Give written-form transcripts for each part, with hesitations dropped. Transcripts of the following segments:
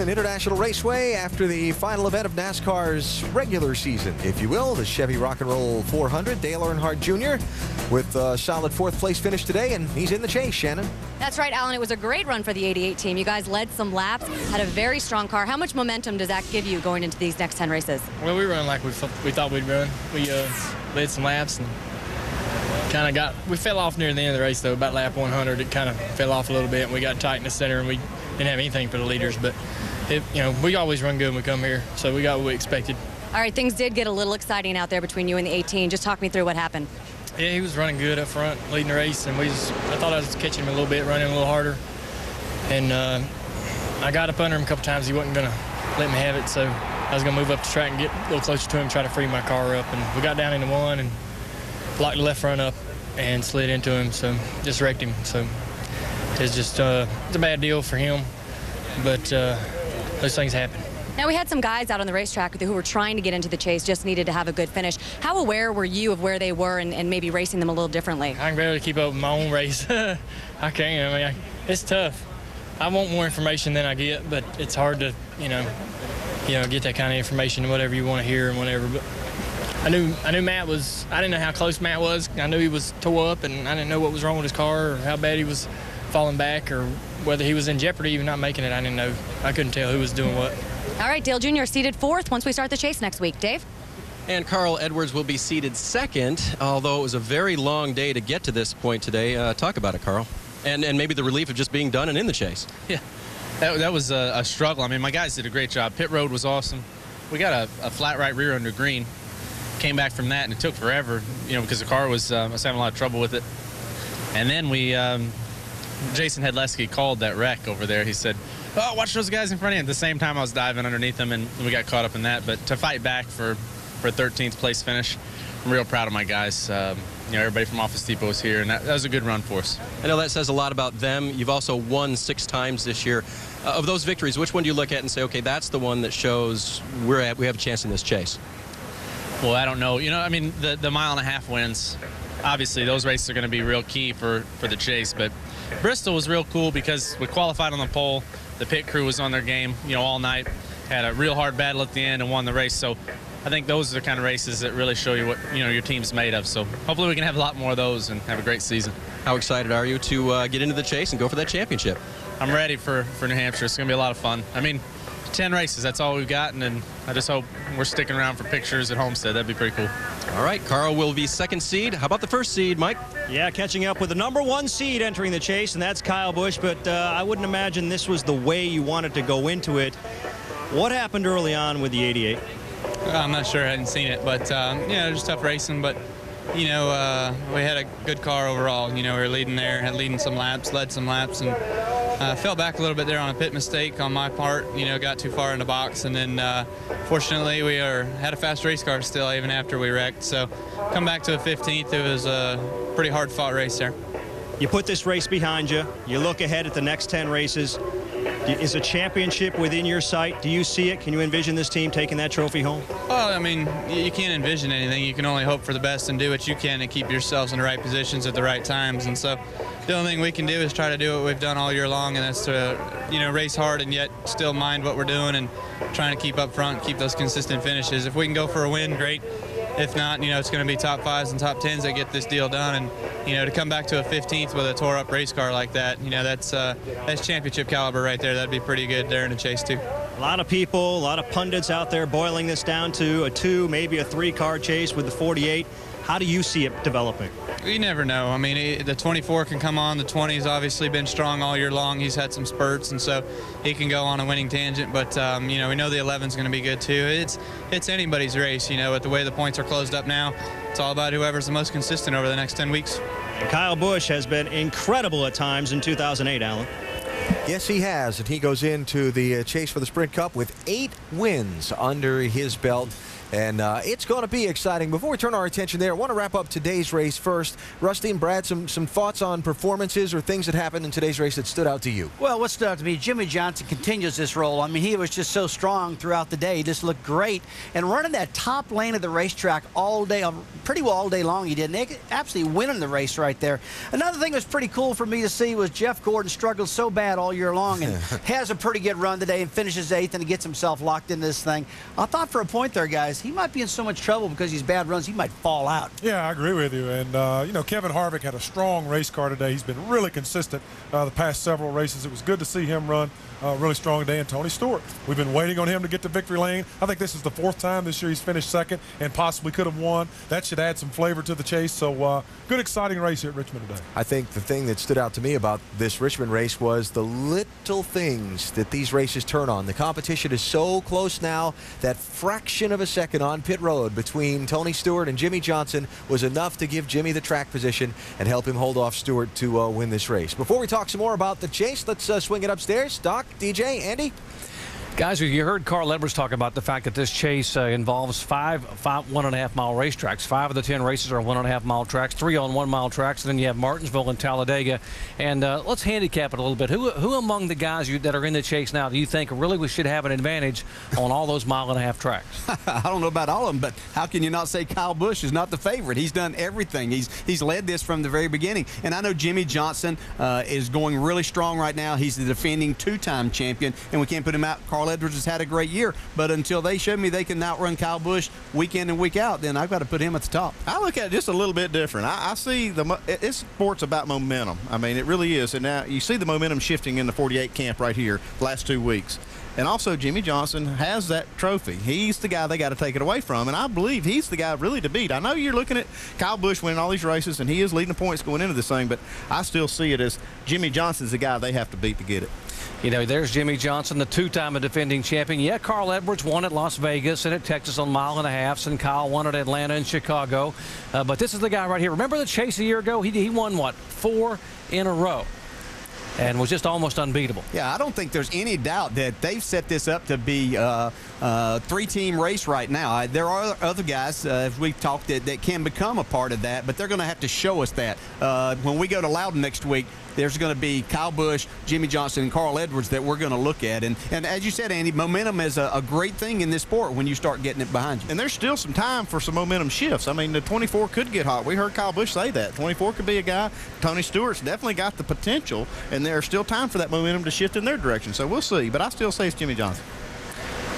An International Raceway after the final event of NASCAR's regular season, if you will, the Chevy Rock and Roll 400. Dale Earnhardt Jr. with a solid fourth place finish today, and he's in the chase, Shannon. That's right, Alan. It was a great run for the 88 team. You guys led some laps, had a very strong car. How much momentum does that give you going into these next 10 races? Well, we run like we thought we'd run. We led some laps and we fell off near the end of the race, though. About lap 100, it kind of fell off a little bit, and we got tight in the center, and we didn't have anything for the leaders. But we always run good when we come here, so we got what we expected. All right, things did get a little exciting out there between you and the 18. Just talk me through what happened. Yeah, he was running good up front, leading the race, and I thought I was catching him a little bit, running a little harder. And I got up under him a couple times. He wasn't going to let me have it, so I was going to move up the track and get a little closer to him, try to free my car up. And we got down into one and locked the left front up and slid into him, so just wrecked him. So it's just it's a bad deal for him, but those things happen. Now, we had some guys out on the racetrack who were trying to get into the chase, just needed to have a good finish. How aware were you of where they were and maybe racing them a little differently? I can barely keep up with my own race. I can't. I mean, it's tough. I want more information than I get, but it's hard to, get that kind of information, whatever you want to hear and whatever. But I knew Matt was. I didn't know how close Matt was. I knew he was tore up, and I didn't know what was wrong with his car or how bad he was falling back or whether he was in jeopardy even not making it. I didn't know. I couldn't tell who was doing what. All right, Dale Jr. seated fourth once we start the chase next week. Dave? And Carl Edwards will be seated second, although it was a very long day to get to this point today. Talk about it, Carl. And maybe the relief of just being done and in the chase. Yeah, that was a struggle. I mean, my guys did a great job. Pit road was awesome. We got a flat right rear under green. Came back from that, and it took forever, because the car was having a lot of trouble with it. And then Jason Hedleski called that wreck over there. He said, "Oh, watch those guys in front of you." At the same time, I was diving underneath them, and we got caught up in that. But to fight back for a 13th place finish, I'm real proud of my guys. Everybody from Office Depot was here, and that was a good run for us. I know that says a lot about them. You've also won 6 times this year. Of those victories, which one do you look at and say, okay, that's the one that shows we have a chance in this chase? Well, I don't know. The mile-and-a-half wins, obviously those races are going to be real key for the chase. But Bristol was real cool because we qualified on the pole. The pit crew was on their game, all night. Had a real hard battle at the end and won the race. So I think those are the kind of races that really show you what your team's made of. So hopefully we can have a lot more of those and have a great season. How excited are you to get into the chase and go for that championship? I'm ready for New Hampshire. It's going to be a lot of fun. 10 races, that's all we've gotten, and I just hope we're sticking around for pictures at Homestead. That'd be pretty cool. All right, Carl will be second seed. How about the first seed, Mike? Yeah, catching up with the #1 seed entering the chase, and that's Kyle Busch, but I wouldn't imagine this was the way you wanted to go into it. What happened early on with the 88? I'm not sure. I hadn't seen it, but, just tough racing, but, we had a good car overall. We were leading there, led some laps, and fell back a little bit there on a pit mistake on my part. Got too far in the box, and then fortunately we had a fast race car still even after we wrecked. So come back to a 15th. It was a pretty hard fought race there. You put this race behind you. You look ahead at the next 10 races. Is a championship within your sight? Do you see it? Can you envision this team taking that trophy home? Well, you can't envision anything. You can only hope for the best and do what you can to keep yourselves in the right positions at the right times. And so the only thing we can do is try to do what we've done all year long, and that's to, race hard and yet still mind what we're doing and trying to keep up front, keep those consistent finishes. If we can go for a win, great. If not, it's going to be top 5s and top 10s that get this deal done. And, to come back to a 15th with a tore-up race car like that, that's championship caliber right there. That'd be pretty good there in the chase, too. A lot of people, a lot of pundits out there boiling this down to a 2, maybe a 3-car chase with the 48. How do you see it developing? You never know. The 24 can come on. The 20's obviously been strong all year long. He's had some spurts, and so he can go on a winning tangent. But, we know the 11's going to be good, too. It's anybody's race, with the way the points are closed up now. It's all about whoever's the most consistent over the next 10 weeks. Kyle Busch has been incredible at times in 2008, Alan. Yes, he has, and he goes into the chase for the Sprint Cup with 8 wins under his belt. And it's going to be exciting. Before we turn our attention there, I want to wrap up today's race first. Rusty and Brad, some thoughts on performances or things that happened in today's race that stood out to you? Well, what stood out to me, Jimmy Johnson continues this role. I mean, he was just so strong throughout the day. He just looked great. And running that top lane of the racetrack all day, pretty well all day long he did. And they absolutely winning the race right there. Another thing that was pretty cool for me to see was Jeff Gordon struggled so bad all year long and has a pretty good run today and finishes 8th and gets himself locked into this thing. I thought for a point there, guys, he might be in so much trouble because these bad runs, he might fall out. Yeah, I agree with you. And, you know, Kevin Harvick had a strong race car today. He's been really consistent the past several races. It was good to see him run really strong today. And Tony Stewart, we've been waiting on him to get to victory lane. I think this is the 4th time this year he's finished 2nd and possibly could have won. That should add some flavor to the chase. So good, exciting race here at Richmond today. I think the thing that stood out to me about this Richmond race was the little things that these races turn on. The competition is so close now. That fraction of a second on pit road between Tony Stewart and Jimmy Johnson was enough to give Jimmy the track position and help him hold off Stewart to win this race. Before we talk some more about the chase, let's swing it upstairs. Doc, DJ, Andy? Guys, you heard Carl Edwards talk about the fact that this chase involves five 1.5-mile racetracks. 5 of the 10 races are 1.5-mile tracks, 3 on 1-mile tracks, and then you have Martinsville and Talladega. And let's handicap it a little bit. Who among the guys that are in the chase now do you think really should have an advantage on all those 1.5-mile tracks? I don't know about all of them, but how can you not say Kyle Busch is not the favorite? He's done everything. He's led this from the very beginning. And I know Jimmy Johnson is going really strong right now. He's the defending 2-time champion, and we can't put him out. Carl Edwards has had a great year, but until they show me they can outrun Kyle Busch week in and week out, then I've got to put him at the top. I look at it just a little bit different. I see this sport's about momentum. I mean, it really is. And now you see the momentum shifting in the 48 camp right here the last 2 weeks. And also, Jimmy Johnson has that trophy. He's the guy they got to take it away from, and I believe he's the guy really to beat. I know you're looking at Kyle Busch winning all these races, and he is leading the points going into this thing, but I still see it as Jimmy Johnson's the guy they have to beat to get it. You know, there's Jimmy Johnson, the 2-time defending champion. Yeah, Carl Edwards won at Las Vegas and at Texas on 1.5 miles, and Kyle won at Atlanta and Chicago. But this is the guy right here. Remember the chase a year ago? He won, what, 4 in a row and was just almost unbeatable. Yeah, I don't think there's any doubt that they've set this up to be a 3-team race right now. There are other guys, as we've talked, that can become a part of that, but they're going to have to show us that. When we go to Loudon next week, there's going to be Kyle Busch, Jimmy Johnson, and Carl Edwards that we're going to look at. And as you said, Andy, momentum is a great thing in this sport when you start getting it behind you. And there's still some time for some momentum shifts. I mean, the 24 could get hot. We heard Kyle Busch say that. 24 could be a guy. Tony Stewart's definitely got the potential, and there's still time for that momentum to shift in their direction. So we'll see. But I still say it's Jimmy Johnson.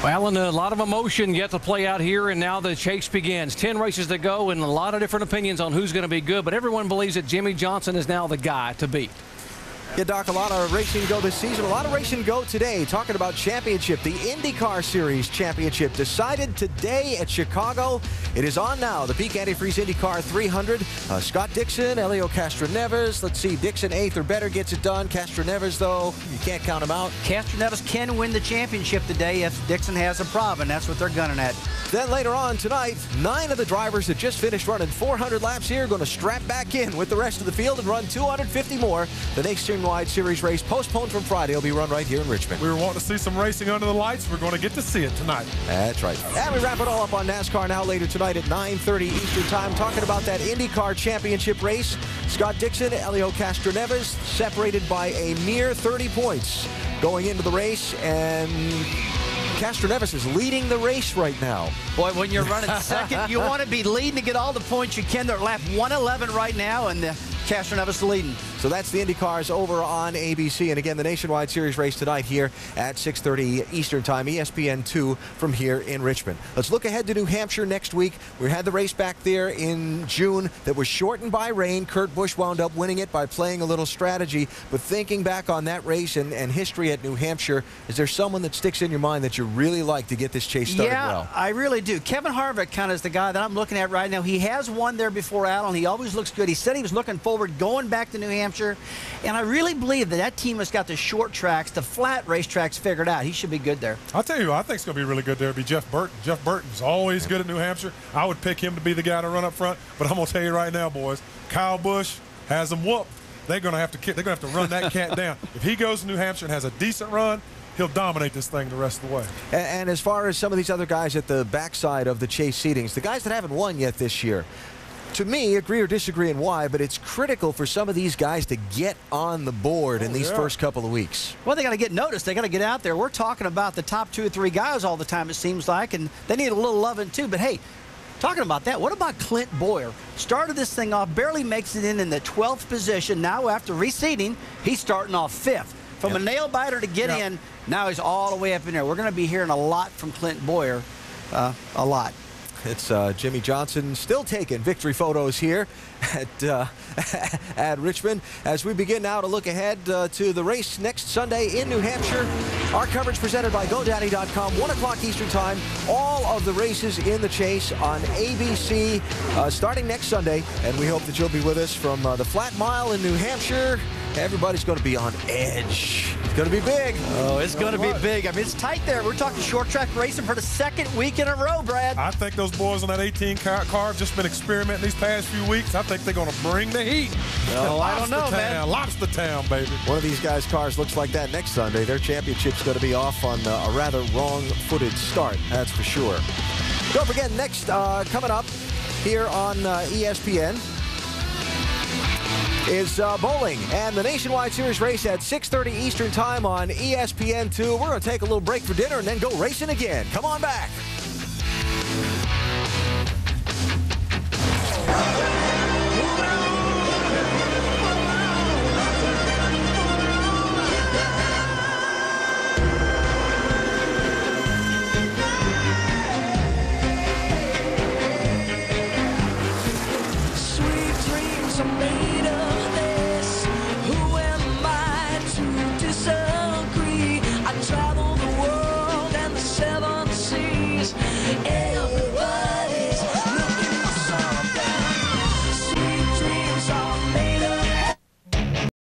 Well, and a lot of emotion yet to play out here, and now the chase begins. 10 races to go, and a lot of different opinions on who's going to be good, but everyone believes that Jimmy Johnson is now the guy to beat. Yeah, Doc, a lot of racing go this season, a lot of racing go today. Talking about championship, the IndyCar Series Championship decided today at Chicago. It is on now, the Peak Antifreeze IndyCar 300. Scott Dixon, Helio Castroneves. Let's see, Dixon 8th or better gets it done. Castroneves, though, you can't count him out. Castroneves can win the championship today if Dixon has a problem. That's what they're gunning at. Then later on tonight, 9 of the drivers that just finished running 400 laps here are going to strap back in with the rest of the field and run 250 more. The Nationwide Series race, postponed from Friday, will be run right here in Richmond. We were wanting to see some racing under the lights. We're going to get to see it tonight. That's right. And we wrap it all up on NASCAR now later tonight at 9:30 Eastern Time, talking about that IndyCar Championship race. Scott Dixon, Helio Castroneves, separated by a mere 30 points going into the race, and Castroneves is leading the race right now. Boy, when you're running second, you want to be leading to get all the points you can. They're at lap 111 right now, and Castroneves leading. So that's the IndyCars over on ABC. And again, the Nationwide Series race tonight here at 6:30 Eastern Time, ESPN 2 from here in Richmond. Let's look ahead to New Hampshire next week. We had the race back there in June that was shortened by rain. Kurt Busch wound up winning it by playing a little strategy. But thinking back on that race and history at New Hampshire, is there someone that sticks in your mind that you really like to get this chase started well? Yeah, I really do. Kevin Harvick kind of is the guy that I'm looking at right now. He has won there before Allen. He always looks good. He said he was looking forward going back to New Hampshire. And I really believe that team has got the short tracks, the flat racetracks figured out. He should be good there. I'll tell you who I think is going to be really good there would be Jeff Burton. Jeff Burton's always good at New Hampshire. I would pick him to be the guy to run up front. But I'm going to tell you right now, boys, Kyle Busch has them whooped. They're going to have to run that cat down. If he goes to New Hampshire and has a decent run, he'll dominate this thing the rest of the way. And as far as some of these other guys at the backside of the Chase seedings, the guys that haven't won yet this year, to me, agree or disagree and why, but it's critical for some of these guys to get on the board in these first couple of weeks. Well, they got to get noticed. They got to get out there. We're talking about the top 2 or 3 guys all the time, it seems like, and they need a little loving too. But hey, talking about that, what about Clint Boyer? Started this thing off, barely makes it in the 12th position. Now, after reseeding, he's starting off 5th. From a nail biter to get in, now he's all the way up in there. We're going to be hearing a lot from Clint Boyer, a lot. It's Jimmy Johnson still taking victory photos here at Richmond as we begin now to look ahead to the race next Sunday in New Hampshire. Our coverage presented by GoDaddy.com, 1 o'clock Eastern Time. All of the races in the Chase on ABC starting next Sunday, and we hope that you'll be with us from the Flat Mile in New Hampshire. Everybody's going to be on edge. It's going to be big. Oh, it's going to be big. I mean, it's tight there. We're talking short track racing for the 2nd week in a row, Brad. I think those boys on that 18 car have just been experimenting these past few weeks. I think they're going to bring the heat. No, I don't know, man. Lobster Town, baby. One of these guys' cars looks like that next Sunday. Their championship's going to be off on a rather wrong-footed start, that's for sure. Don't forget, next coming up here on ESPN is bowling and the Nationwide Series race at 6:30 Eastern Time on ESPN2. We're going to take a little break for dinner and then go racing again. Come on back.